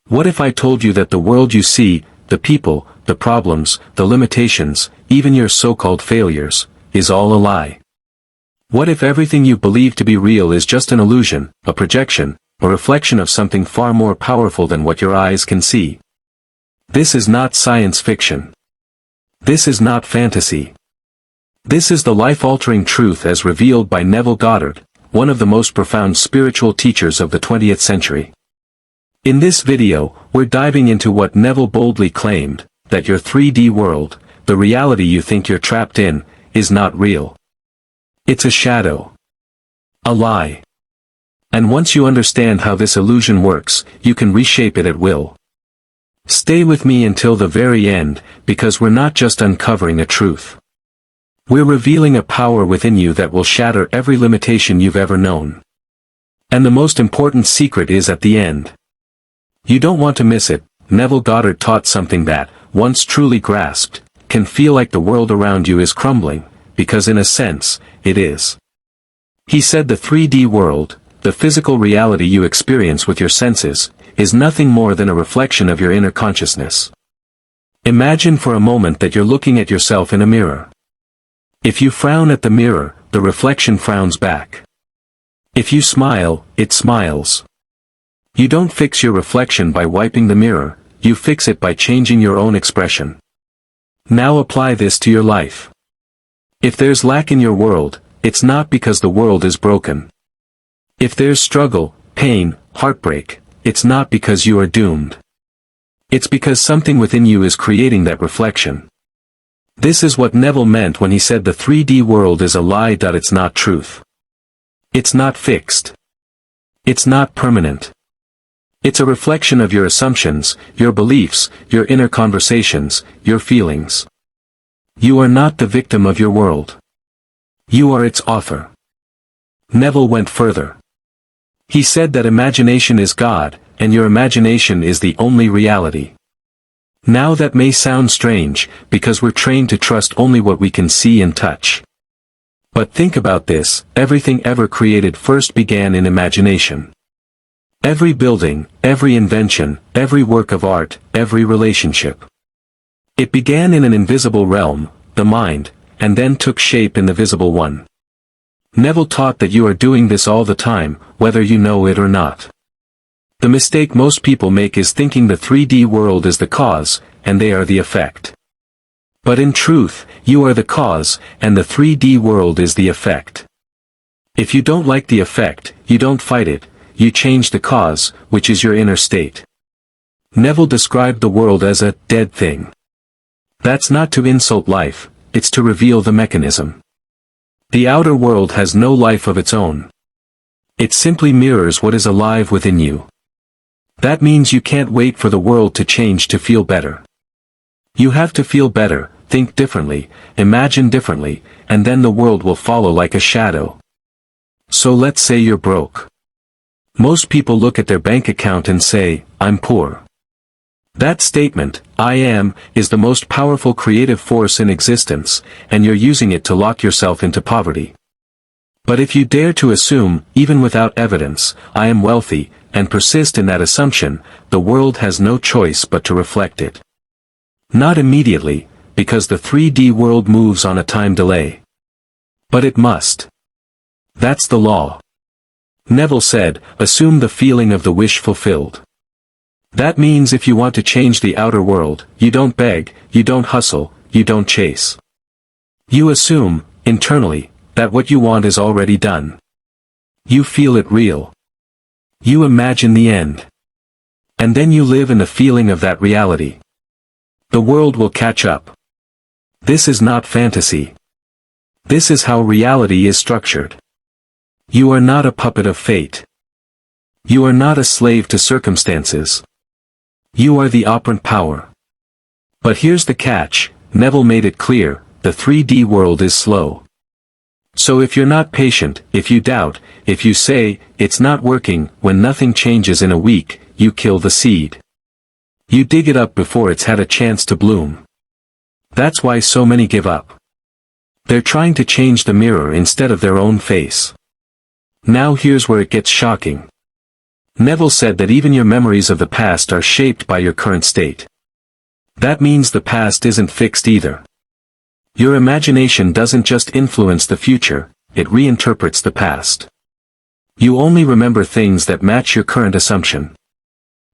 What if I told you that the world you see, the people, the problems, the limitations, even your so-called failures, is all a lie? What if everything you believe to be real is just an illusion, a projection, a reflection of something far more powerful than what your eyes can see? This is not science fiction. This is not fantasy. This is the life-altering truth as revealed by Neville Goddard, one of the most profound spiritual teachers of the 20th century. In this video, we're diving into what Neville boldly claimed, that your 3D world, the reality you think you're trapped in, is not real. It's a shadow. A lie. And once you understand how this illusion works, you can reshape it at will. Stay with me until the very end, because we're not just uncovering a truth. We're revealing a power within you that will shatter every limitation you've ever known. And the most important secret is at the end. You don't want to miss it. Neville Goddard taught something that, once truly grasped, can feel like the world around you is crumbling, because in a sense, it is. He said the 3D world, the physical reality you experience with your senses, is nothing more than a reflection of your inner consciousness. Imagine for a moment that you're looking at yourself in a mirror. If you frown at the mirror, the reflection frowns back. If you smile, it smiles. You don't fix your reflection by wiping the mirror, you fix it by changing your own expression. Now apply this to your life. If there's lack in your world, it's not because the world is broken. If there's struggle, pain, heartbreak, it's not because you are doomed. It's because something within you is creating that reflection. This is what Neville meant when he said the 3D world is a lie. It's not truth. It's not fixed. It's not permanent. It's a reflection of your assumptions, your beliefs, your inner conversations, your feelings. You are not the victim of your world. You are its author. Neville went further. He said that imagination is God, and your imagination is the only reality. Now that may sound strange, because we're trained to trust only what we can see and touch. But think about this, everything ever created first began in imagination. Every building, every invention, every work of art, every relationship. It began in an invisible realm, the mind, and then took shape in the visible one. Neville taught that you are doing this all the time, whether you know it or not. The mistake most people make is thinking the 3D world is the cause, and they are the effect. But in truth, you are the cause, and the 3D world is the effect. If you don't like the effect, you don't fight it. You change the cause, which is your inner state. Neville described the world as a dead thing. That's not to insult life, it's to reveal the mechanism. The outer world has no life of its own. It simply mirrors what is alive within you. That means you can't wait for the world to change to feel better. You have to feel better, think differently, imagine differently, and then the world will follow like a shadow. So let's say you're broke. Most people look at their bank account and say, I'm poor. That statement, I am, is the most powerful creative force in existence, and you're using it to lock yourself into poverty. But if you dare to assume, even without evidence, I am wealthy, and persist in that assumption, the world has no choice but to reflect it. Not immediately, because the 3D world moves on a time delay. But it must. That's the law. Neville said, assume the feeling of the wish fulfilled. That means if you want to change the outer world, you don't beg, you don't hustle, you don't chase. You assume, internally, that what you want is already done. You feel it real. You imagine the end. And then you live in the feeling of that reality. The world will catch up. This is not fantasy. This is how reality is structured. You are not a puppet of fate. You are not a slave to circumstances. You are the operant power. But here's the catch, Neville made it clear, the 3D world is slow. So if you're not patient, if you doubt, if you say, it's not working, when nothing changes in a week, you kill the seed. You dig it up before it's had a chance to bloom. That's why so many give up. They're trying to change the mirror instead of their own face. Now here's where it gets shocking. Neville said that even your memories of the past are shaped by your current state. That means the past isn't fixed either. Your imagination doesn't just influence the future, it reinterprets the past. You only remember things that match your current assumption.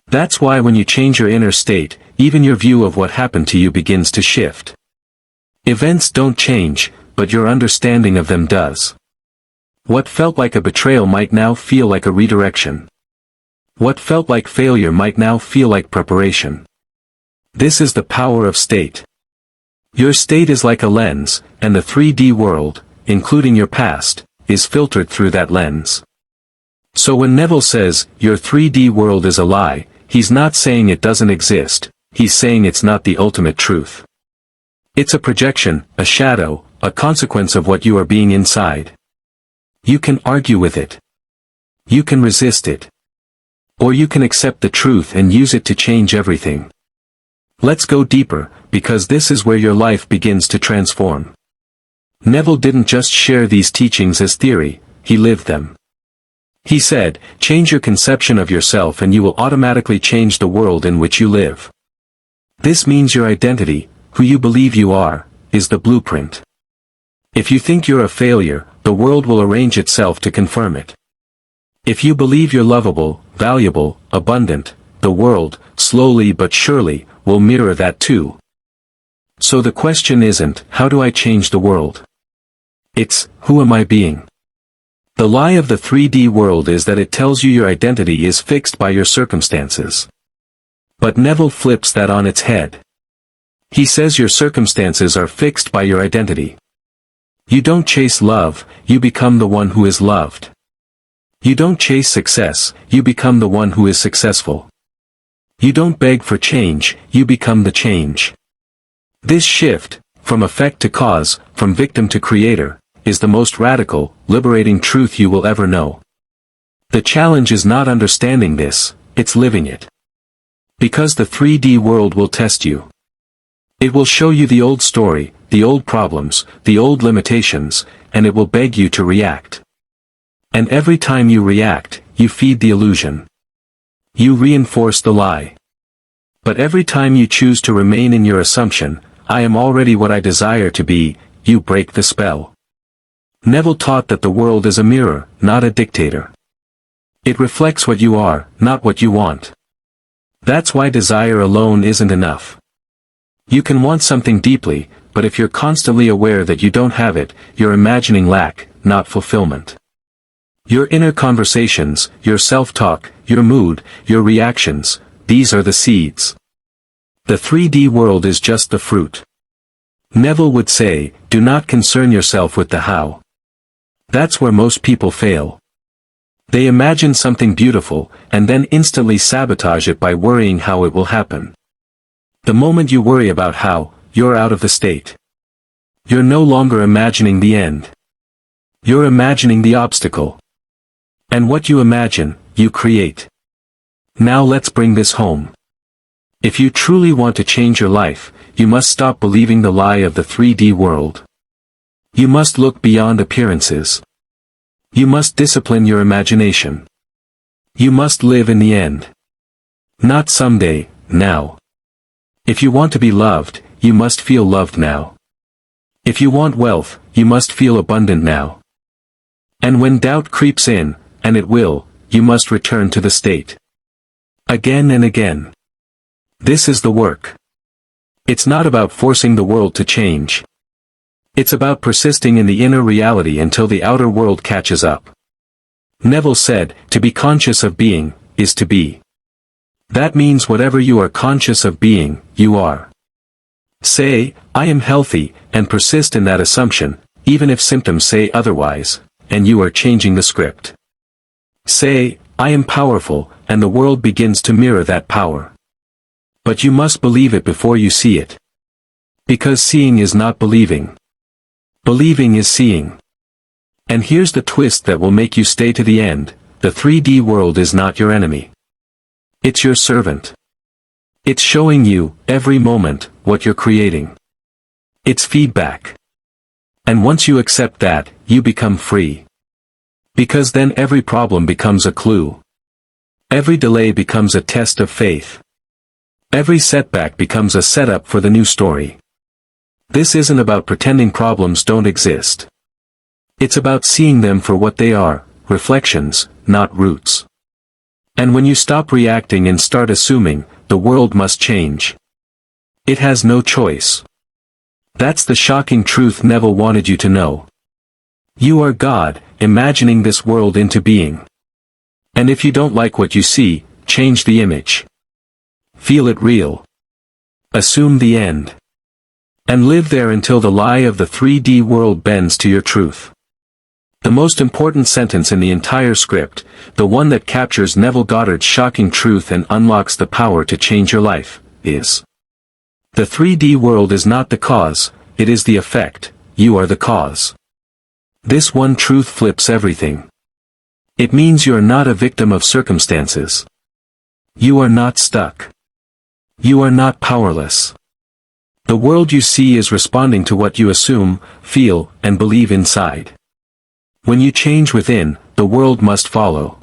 That's why when you change your inner state, even your view of what happened to you begins to shift. Events don't change, but your understanding of them does. What felt like a betrayal might now feel like a redirection. What felt like failure might now feel like preparation. This is the power of state. Your state is like a lens, and the 3D world, including your past, is filtered through that lens. So when Neville says, your 3D world is a lie, he's not saying it doesn't exist, he's saying it's not the ultimate truth. It's a projection, a shadow, a consequence of what you are being inside. You can argue with it. You can resist it. Or you can accept the truth and use it to change everything. Let's go deeper, because this is where your life begins to transform. Neville didn't just share these teachings as theory, he lived them. He said, change your conception of yourself and you will automatically change the world in which you live. This means your identity, who you believe you are, is the blueprint. If you think you're a failure, the world will arrange itself to confirm it. If you believe you're lovable, valuable, abundant, the world, slowly but surely, will mirror that too. So the question isn't, how do I change the world? It's, who am I being? The lie of the 3D world is that it tells you your identity is fixed by your circumstances. But Neville flips that on its head. He says your circumstances are fixed by your identity. You don't chase love, you become the one who is loved. You don't chase success, you become the one who is successful. You don't beg for change, you become the change. This shift, from effect to cause, from victim to creator, is the most radical, liberating truth you will ever know. The challenge is not understanding this, it's living it. Because the 3D world will test you. It will show you the old story, the old problems, the old limitations, and it will beg you to react. And every time you react, you feed the illusion. You reinforce the lie. But every time you choose to remain in your assumption, I am already what I desire to be, you break the spell. Neville taught that the world is a mirror, not a dictator. It reflects what you are, not what you want. That's why desire alone isn't enough. You can want something deeply, but if you're constantly aware that you don't have it, you're imagining lack, not fulfillment. Your inner conversations, your self-talk, your mood, your reactions, these are the seeds. The 3D world is just the fruit. Neville would say, do not concern yourself with the how. That's where most people fail. They imagine something beautiful, and then instantly sabotage it by worrying how it will happen. The moment you worry about how, you're out of the state. You're no longer imagining the end. You're imagining the obstacle. And what you imagine, you create. Now let's bring this home. If you truly want to change your life, you must stop believing the lie of the 3D world. You must look beyond appearances. You must discipline your imagination. You must live in the end. Not someday, now. If you want to be loved, you must feel loved now. If you want wealth, you must feel abundant now. And when doubt creeps in, and it will, you must return to the state. Again and again. This is the work. It's not about forcing the world to change. It's about persisting in the inner reality until the outer world catches up. Neville said, to be conscious of being, is to be. That means whatever you are conscious of being, you are. Say, I am healthy, and persist in that assumption, even if symptoms say otherwise, and you are changing the script. Say, I am powerful, and the world begins to mirror that power. But you must believe it before you see it. Because seeing is not believing. Believing is seeing. And here's the twist that will make you stay to the end, the 3D world is not your enemy. It's your servant. It's showing you, every moment, what you're creating. It's feedback. And once you accept that, you become free. Because then every problem becomes a clue. Every delay becomes a test of faith. Every setback becomes a setup for the new story. This isn't about pretending problems don't exist. It's about seeing them for what they are, reflections, not roots. And when you stop reacting and start assuming, the world must change. It has no choice. That's the shocking truth Neville wanted you to know. You are God, imagining this world into being. And if you don't like what you see, change the image. Feel it real. Assume the end. And live there until the lie of the 3D world bends to your truth. The most important sentence in the entire script, the one that captures Neville Goddard's shocking truth and unlocks the power to change your life, is: the 3D world is not the cause, it is the effect, you are the cause. This one truth flips everything. It means you are not a victim of circumstances. You are not stuck. You are not powerless. The world you see is responding to what you assume, feel, and believe inside. When you change within, the world must follow.